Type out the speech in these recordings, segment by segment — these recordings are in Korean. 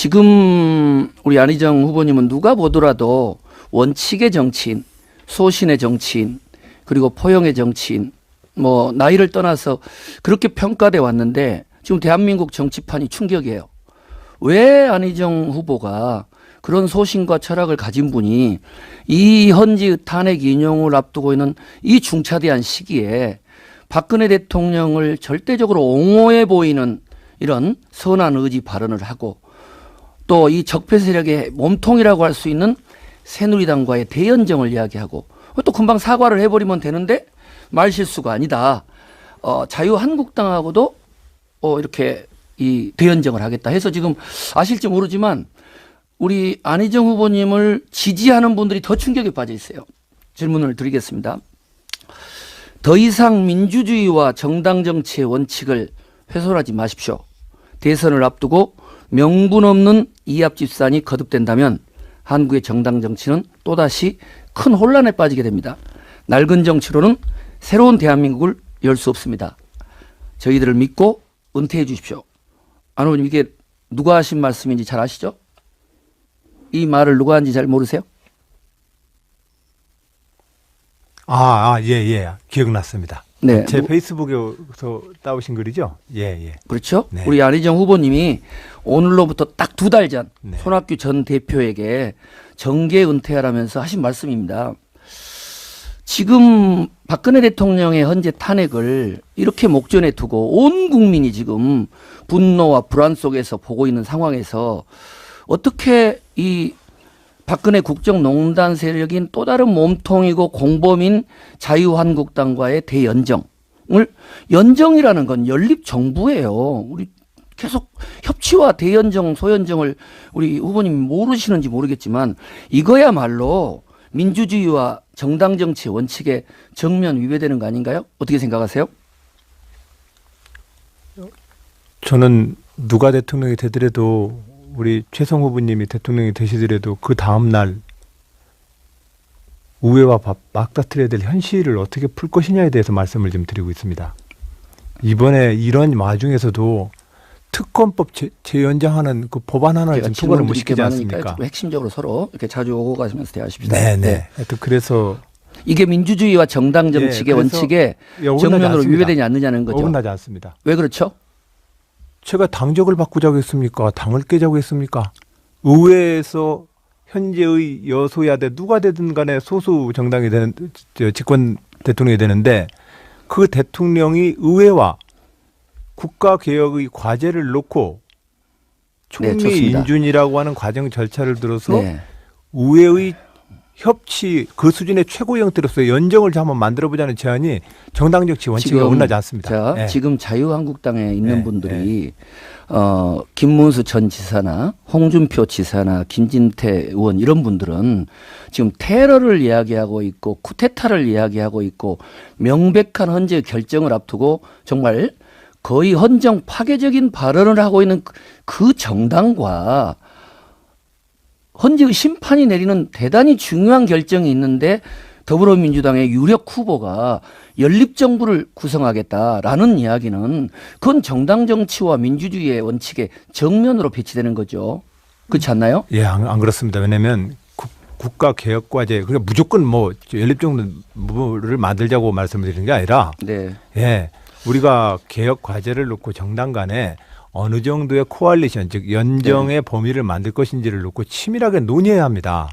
지금 우리 안희정 후보님은 누가 보더라도 원칙의 정치인, 소신의 정치인, 그리고 포용의 정치인, 뭐 나이를 떠나서 그렇게 평가돼 왔는데 지금 대한민국 정치판이 충격이에요. 왜 안희정 후보가 그런 소신과 철학을 가진 분이 이 헌지 탄핵 인용을 앞두고 있는 이 중차대한 시기에 박근혜 대통령을 절대적으로 옹호해 보이는 이런 선한 의지 발언을 하고 또 이 적폐 세력의 몸통이라고 할 수 있는 새누리당과의 대연정을 이야기하고 또 금방 사과를 해버리면 되는데 말실수가 아니다. 자유한국당하고도 이렇게 이 대연정을 하겠다 해서 지금 아실지 모르지만 우리 안희정 후보님을 지지하는 분들이 더 충격에 빠져 있어요. 질문을 드리겠습니다. 더 이상 민주주의와 정당 정치의 원칙을 훼손하지 마십시오. 대선을 앞두고 명분 없는 이합집산이 거듭된다면 한국의 정당 정치는 또다시 큰 혼란에 빠지게 됩니다. 낡은 정치로는 새로운 대한민국을 열 수 없습니다. 저희들을 믿고 은퇴해 주십시오. 안 후보님, 이게 누가 하신 말씀인지 잘 아시죠? 이 말을 누가 한지 잘 모르세요? 예. 기억났습니다. 네. 제 페이스북에서 따오신 글이죠? 예. 그렇죠. 네. 우리 안희정 후보님이 오늘로부터 딱 2달 전 네. 손학규 전 대표에게 정계 은퇴하라면서 하신 말씀입니다. 지금 박근혜 대통령의 헌재 탄핵을 이렇게 목전에 두고 온 국민이 지금 분노와 불안 속에서 보고 있는 상황에서 어떻게 이 박근혜 국정농단 세력인 또 다른 몸통이고 공범인 자유한국당과의 대연정을, 연정이라는 건 연립정부예요. 우리 계속 협치와 대연정, 소연정을 우리 후보님이 모르시는지 모르겠지만 이거야말로 민주주의와 정당 정치 원칙에 정면 위배되는 거 아닌가요? 어떻게 생각하세요? 저는 누가 대통령이 되더라도 우리 최성 후보님이 대통령이 되시더라도 그 다음날 우회와 맞닥뜨려야 될 현실을 어떻게 풀 것이냐에 대해서 말씀을 좀 드리고 있습니다. 이번에 이런 와중에서도 특검법 재연장하는 그 법안 하나를 지금 통과를 못 시키지 않습니까? 핵심적으로 서로 이렇게 자주 오고 가시면서 대화하십시오. 네. 하여튼 그래서 이게 민주주의와 정당 정치의 원칙에 정면으로 위배되지 않느냐는 거죠. 어긋나지 않습니다. 왜 그렇죠? 제가 당적을 바꾸자고 했습니까? 당을 깨자고 했습니까? 의회에서 현재의 여소야대 누가 되든 간에 소수 정당이 되는 집권 대통령이 되는데 그 대통령이 의회와 국가개혁의 과제를 놓고 총리 인준이라고 하는 과정 절차를 들어서 의회의 협치 그 수준의 최고 형태로서 연정을 한번 만들어보자는 제안이 정당 정치 원칙에 어긋나지 않습니다. 지금 자유한국당에 있는 분들이 김문수 전 지사나 홍준표 지사나 김진태 의원 이런 분들은 지금 테러를 이야기하고 있고 쿠데타를 이야기하고 있고 명백한 헌재 결정을 앞두고 정말 거의 헌정 파괴적인 발언을 하고 있는 그 정당과 헌재의 심판이 내리는 대단히 중요한 결정이 있는데 더불어민주당의 유력 후보가 연립정부를 구성하겠다라는 이야기는 그건 정당 정치와 민주주의의 원칙에 정면으로 배치되는 거죠. 그렇지 않나요? 예, 안 그렇습니다. 왜냐하면 국가개혁과제 그러니까 무조건 뭐 연립정부를 만들자고 말씀을 드리는 게 아니라 우리가 개혁 과제를 놓고 정당 간에 어느 정도의 코알리션, 즉 연정의 범위를 만들 것인지를 놓고 치밀하게 논의해야 합니다.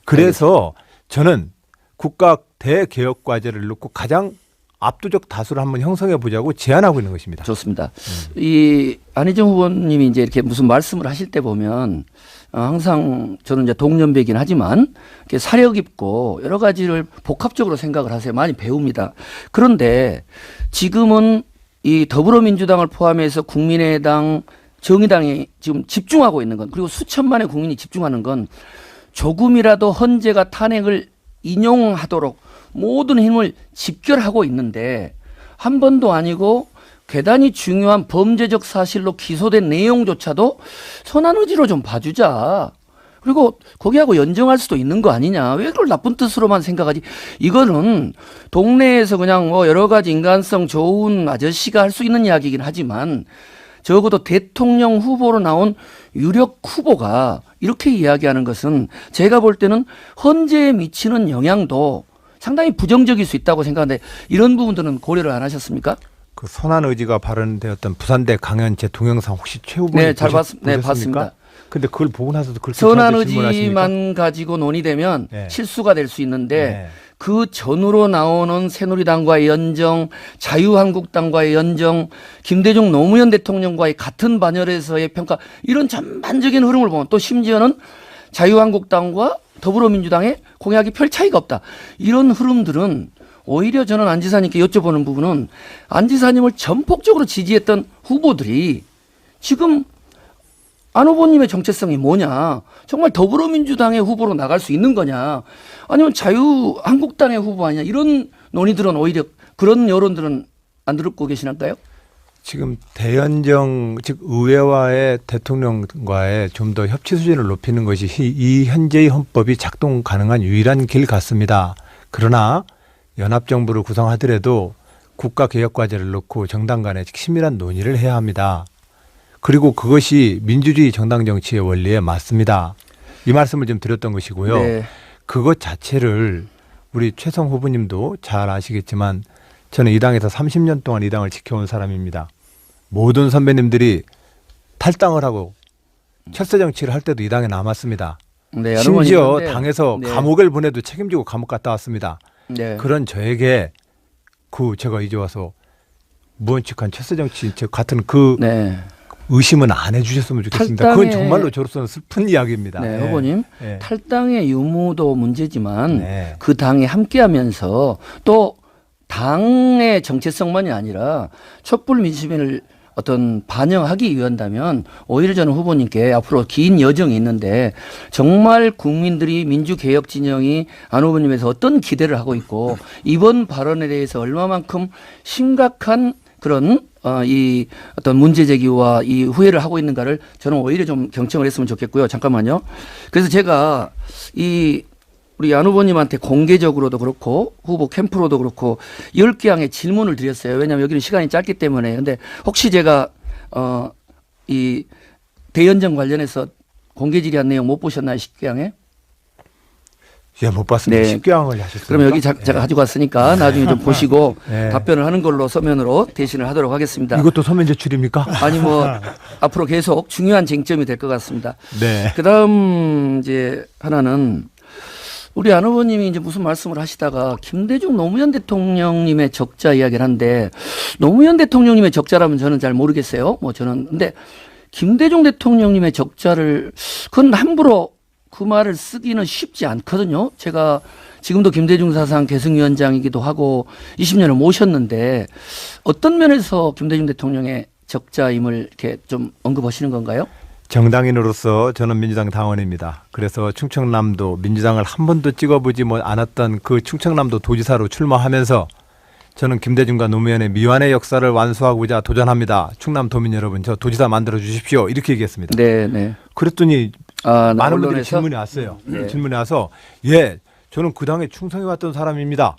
그래서 저는 국가 대개혁 과제를 놓고 가장 압도적 다수를 한번 형성해 보자고 제안하고 있는 것입니다. 좋습니다. 이 안희정 후보님이 이제 이렇게 무슨 말씀을 하실 때 보면 항상 저는 이제 동년배이긴 하지만 이렇게 사려 깊고 여러 가지를 복합적으로 생각을 하세요. 많이 배웁니다. 그런데 지금은 이 더불어민주당을 포함해서 국민의당, 정의당이 지금 집중하고 있는 건, 그리고 수천만의 국민이 집중하는 건 조금이라도 헌재가 탄핵을 인용하도록 모든 힘을 집결하고 있는데 한 번도 아니고 대단히 중요한 범죄적 사실로 기소된 내용조차도 선한 의지로 좀 봐주자. 그리고 거기하고 연정할 수도 있는 거 아니냐. 왜 그걸 나쁜 뜻으로만 생각하지. 이거는 동네에서 그냥 뭐 여러 가지 인간성 좋은 아저씨가 할 수 있는 이야기이긴 하지만 적어도 대통령 후보로 나온 유력 후보가 이렇게 이야기하는 것은 제가 볼 때는 헌재에 미치는 영향도 상당히 부정적일 수 있다고 생각하는데 이런 부분들은 고려를 안 하셨습니까? 그 선한 의지가 발언되었던 부산대 강연제 동영상 혹시 최 후보님 네, 네, 봤습니다. 근데 그걸 보고 나서도 그렇게 선한 저한테 질문하십니까? 의지만 가지고 논의되면 네. 실수가 될 수 있는데 네. 그 전후로 나오는 새누리당과의 연정, 자유한국당과의 연정, 김대중 노무현 대통령과의 같은 반열에서의 평가 이런 전반적인 흐름을 보면 또 심지어는 자유한국당과 더불어민주당의 공약이 별 차이가 없다. 이런 흐름들은 오히려 저는 안 지사님께 여쭤보는 부분은 안 지사님을 전폭적으로 지지했던 후보들이 지금 안 후보님의 정체성이 뭐냐? 정말 더불어민주당의 후보로 나갈 수 있는 거냐? 아니면 자유한국당의 후보 아니냐? 이런 논의들은 오히려 그런 여론들은 안 듣고 계시나요? 지금 대연정 즉 의회와의 대통령과의 좀 더 협치 수준을 높이는 것이 이 현재의 헌법이 작동 가능한 유일한 길 같습니다. 그러나 연합정부를 구성하더라도 국가개혁과제를 놓고 정당 간에 치밀한 논의를 해야 합니다. 그리고 그것이 민주주의 정당 정치의 원리에 맞습니다. 이 말씀을 좀 드렸던 것이고요. 네. 그것 자체를 우리 최성 후보님도 잘 아시겠지만 저는 이 당에서 30년 동안 이 당을 지켜온 사람입니다. 모든 선배님들이 탈당을 하고 철새 정치를 할 때도 이 당에 남았습니다. 네, 심지어 당에서 네. 감옥을 보내도 책임지고 감옥 갔다 왔습니다. 네. 그런 저에게 제가 이제 와서 무원칙한 철새 정치인 즉 같은 그 네. 의심은 안 해주셨으면 좋겠습니다. 그건 정말로 저로서는 슬픈 이야기입니다. 네, 후보님. 네. 탈당의 유무도 문제지만 네. 그 당에 함께하면서 또 당의 정체성만이 아니라 촛불 민심을 어떤 반영하기 위한다면 오히려 저는 후보님께 앞으로 긴 여정이 있는데 정말 국민들이 민주개혁 진영이 안 후보님에서 어떤 기대를 하고 있고 이번 발언에 대해서 얼마만큼 심각한 그런 이 어떤 문제 제기와 이 후회를 하고 있는가를 저는 오히려 좀 경청을 했으면 좋겠고요. 잠깐만요. 그래서 제가 이 우리 안 후보님한테 공개적으로도 그렇고 후보 캠프로도 그렇고 10개항의 질문을 드렸어요. 왜냐하면 여기는 시간이 짧기 때문에. 근데 혹시 제가 이 대연정 관련해서 공개 질의한 내용 못 보셨나요? 10개항에? 예, 못 봤습니다. 네. 10개항을 하셨습니다. 그러면 여기 제가 가지고 왔으니까 나중에 좀 보시고 네. 답변을 하는 걸로 서면으로 대신을 하도록 하겠습니다. 이것도 서면 제출입니까? 아니 뭐 앞으로 계속 중요한 쟁점이 될 것 같습니다. 네. 그다음 이제 하나는 우리 안 후보님이 이제 무슨 말씀을 하시다가 김대중 노무현 대통령님의 적자 이야기를 하는데 노무현 대통령님의 적자라면 저는 잘 모르겠어요. 뭐 저는 근데 김대중 대통령님의 적자를 그건 함부로 그 말을 쓰기는 쉽지 않거든요. 제가 지금도 김대중 사상 계승위원장이기도 하고 20년을 모셨는데 어떤 면에서 김대중 대통령의 적자임을 이렇게 좀 언급하시는 건가요? 정당인으로서 저는 민주당 당원입니다. 그래서 충청남도 민주당을 한 번도 찍어보지 않았던 그 충청남도 도지사로 출마하면서 저는 김대중과 노무현의 미완의 역사를 완수하고자 도전합니다. 충남도민 여러분, 저 도지사 만들어 주십시오. 이렇게 얘기했습니다. 네, 네. 그랬더니 많은 분들이 언론에서? 질문이 왔어요. 네. 질문이 와서 저는 그 당에 충성해왔던 사람입니다.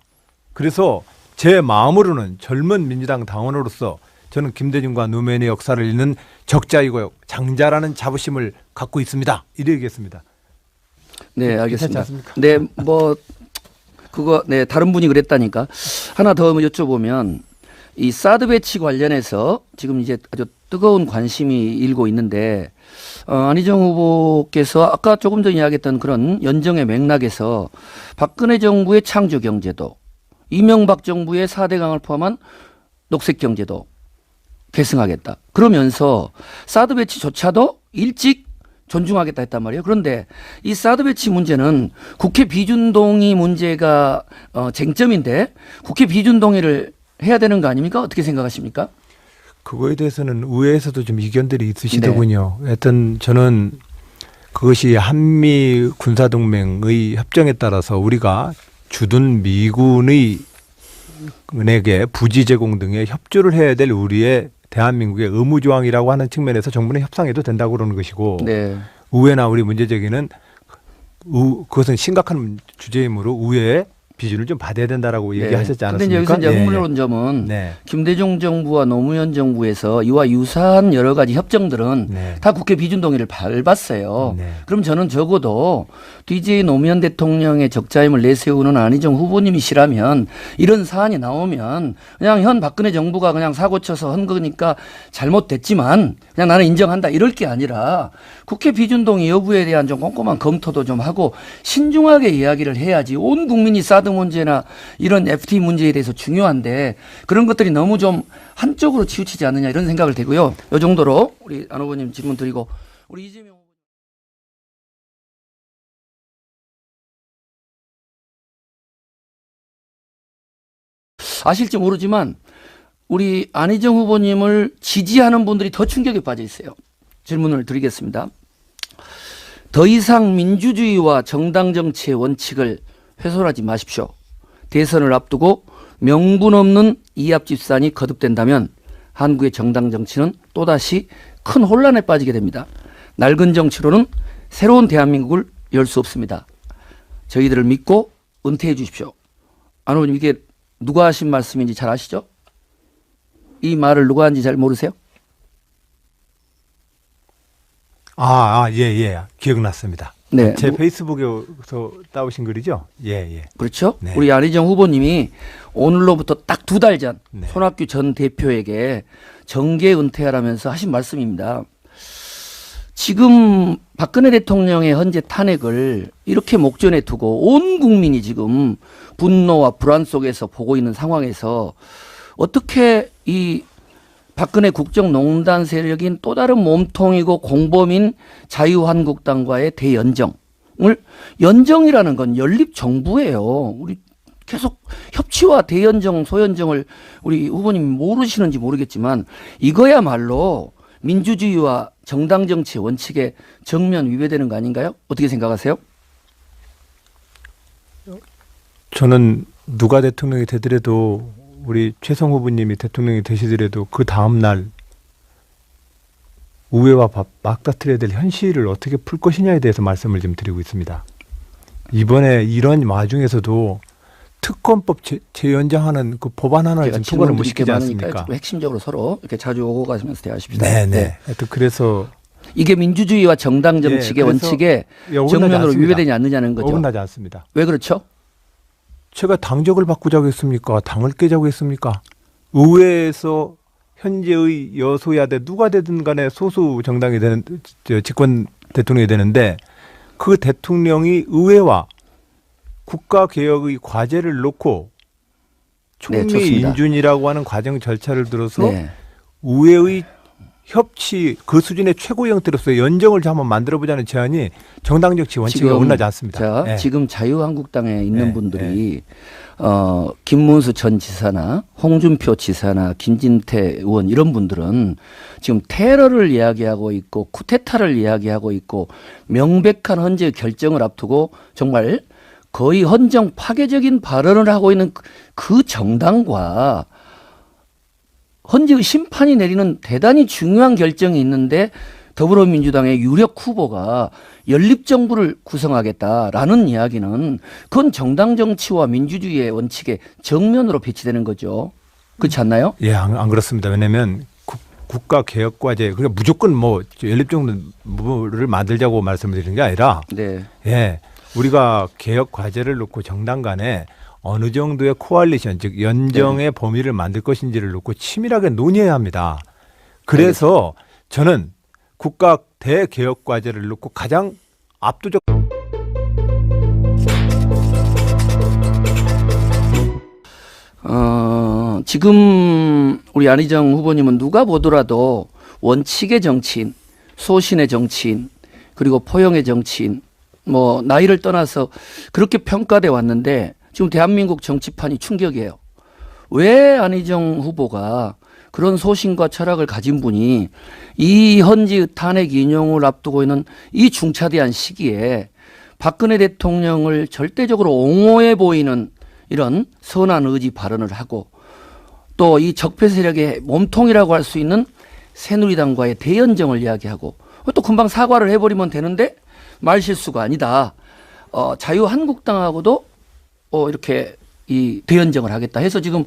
그래서 제 마음으로는 젊은 민주당 당원으로서 저는 김대중과 노무현의 역사를 읽는 적자이고 장자라는 자부심을 갖고 있습니다. 이렇게 얘기했습니다. 네, 알겠습니다. 괜찮지 않습니까? 네, 뭐 그거 네 다른 분이 그랬다니까. 하나 더 여쭤보면 이 사드 배치 관련해서 지금 이제 아주 뜨거운 관심이 일고 있는데 안희정 후보께서 아까 조금 전에 이야기했던 그런 연정의 맥락에서 박근혜 정부의 창조 경제도, 이명박 정부의 4대 강을 포함한 녹색 경제도 계승하겠다. 그러면서 사드 배치조차도 일찍 존중하겠다 했단 말이에요. 그런데 이 사드 배치 문제는 국회 비준동의 문제가 쟁점인데 국회 비준동의를 해야 되는 거 아닙니까? 어떻게 생각하십니까? 그거에 대해서는 의회에서도 좀 이견들이 있으시더군요. 하여튼 저는 그것이 한미 군사동맹의 협정에 따라서 우리가 주둔 미군의 은에게 부지 제공 등의 협조를 해야 될 우리의 대한민국의 의무조항이라고 하는 측면에서 정부는 협상해도 된다고 그러는 것이고 네. 의회나 우리 문제제기는 그것은 심각한 주제이므로 의회에 비준을 좀 받아야 된다라고 얘기하셨지 않았습니까? 그런데 여기서 이제 흥미로운 점은 김대중 정부와 노무현 정부에서 이와 유사한 여러 가지 협정들은 다 국회 비준 동의를 밟았어요. 그럼 저는 적어도 DJ 노무현 대통령의 적자임을 내세우는 안희정 후보님이시라면 이런 사안이 나오면 그냥 현 박근혜 정부가 그냥 사고 쳐서 한 거니까 잘못됐지만 그냥 나는 인정한다 이럴 게 아니라 국회 비준 동의 여부에 대한 좀 꼼꼼한 검토도 좀 하고 신중하게 이야기를 해야지. 온 국민이 사드 문제나 이런 FTA 문제에 대해서 중요한데 그런 것들이 너무 좀 한쪽으로 치우치지 않느냐 이런 생각을 되고요. 이 정도로 우리 안 후보님 질문 드리고 우리 이재명 후보. 아실지 모르지만 우리 안희정 후보님을 지지하는 분들이 더 충격에 빠져 있어요. 질문을 드리겠습니다. 더 이상 민주주의와 정당 정치의 원칙을 훼손하지 마십시오. 대선을 앞두고 명분 없는 이합집산이 거듭된다면 한국의 정당 정치는 또다시 큰 혼란에 빠지게 됩니다. 낡은 정치로는 새로운 대한민국을 열 수 없습니다. 저희들을 믿고 은퇴해 주십시오. 안 후보님 이게 누가 하신 말씀인지 잘 아시죠? 이 말을 누가 한지 잘 모르세요? 예. 기억났습니다. 네. 제 페이스북에서 따오신 글이죠? 예. 그렇죠. 네. 우리 안희정 후보님이 오늘로부터 딱 2달 전 손학규 전 대표에게 정계 은퇴하라면서 하신 말씀입니다. 지금 박근혜 대통령의 현재 탄핵을 이렇게 목전에 두고 온 국민이 지금 분노와 불안 속에서 보고 있는 상황에서 어떻게 이 박근혜 국정농단 세력인 또 다른 몸통이고 공범인 자유한국당과의 대연정을 연정이라는 건 연립정부예요. 우리 계속 협치와 대연정, 소연정을 우리 후보님이 모르시는지 모르겠지만 이거야말로 민주주의와 정당 정치의 원칙에 정면 위배되는 거 아닌가요? 어떻게 생각하세요? 저는 누가 대통령이 되더라도 우리 최성 후보님이 대통령이 되시더라도 그 다음 날 우회와 맞닥뜨려야 될 현실을 어떻게 풀 것이냐에 대해서 말씀을 좀 드리고 있습니다. 이번에 이런 와중에서도 특검법 재연장하는 그 법안 하나를 지금 통과를 못 시키지 않습니까? 핵심적으로 서로 이렇게 자주 오고 가시면서 대화하십시오. 네. 하여튼 그래서 이게 민주주의와 정당 정치의 원칙에 정면으로 위배되지 않느냐는 거죠. 어긋나지 않습니다. 왜 그렇죠? 제가 당적을 바꾸자고 했습니까? 당을 깨자고 했습니까? 의회에서 현재의 여소야대 누가 되든 간에 소수 정당이 되는 집권 대통령이 되는데 그 대통령이 의회와 국가개혁의 과제를 놓고 총리 인준이라고 하는 과정 절차를 들어서 의회의 협치 그 수준의 최고 형태로서 연정을 한번 만들어보자는 제안이 정당정치 원칙에 어긋나지 않습니다. 지금 자유한국당에 있는 분들이 김문수 전 지사나 홍준표 지사나 김진태 의원 이런 분들은 지금 테러를 이야기하고 있고 쿠데타를 이야기하고 있고 명백한 헌재 결정을 앞두고 정말 거의 헌정 파괴적인 발언을 하고 있는 그 정당과 헌재의 심판이 내리는 대단히 중요한 결정이 있는데 더불어민주당의 유력 후보가 연립정부를 구성하겠다라는 이야기는 그건 정당 정치와 민주주의의 원칙에 정면으로 배치되는 거죠. 그렇지 않나요? 예, 안 그렇습니다. 왜냐하면 국가개혁과제 그러니까 무조건 뭐 연립정부를 만들자고 말씀을 드리는 게 아니라 우리가 개혁 과제를 놓고 정당 간에 어느 정도의 코알리션, 즉 연정의 범위를 만들 것인지를 놓고 치밀하게 논의해야 합니다. 그래서 저는 국가 대개혁 과제를 놓고 가장 압도적 지금 우리 안희정 후보님은 누가 보더라도 원칙의 정치인, 소신의 정치인, 그리고 포용의 정치인, 뭐 나이를 떠나서 그렇게 평가돼 왔는데 지금 대한민국 정치판이 충격이에요. 왜 안희정 후보가 그런 소신과 철학을 가진 분이 이 현지 탄핵 인용을 앞두고 있는 이 중차대한 시기에 박근혜 대통령을 절대적으로 옹호해 보이는 이런 선한 의지 발언을 하고 또 이 적폐 세력의 몸통이라고 할 수 있는 새누리당과의 대연정을 이야기하고 또 금방 사과를 해버리면 되는데 말실수가 아니다. 자유한국당하고도 이렇게 이 대연정을 하겠다 해서 지금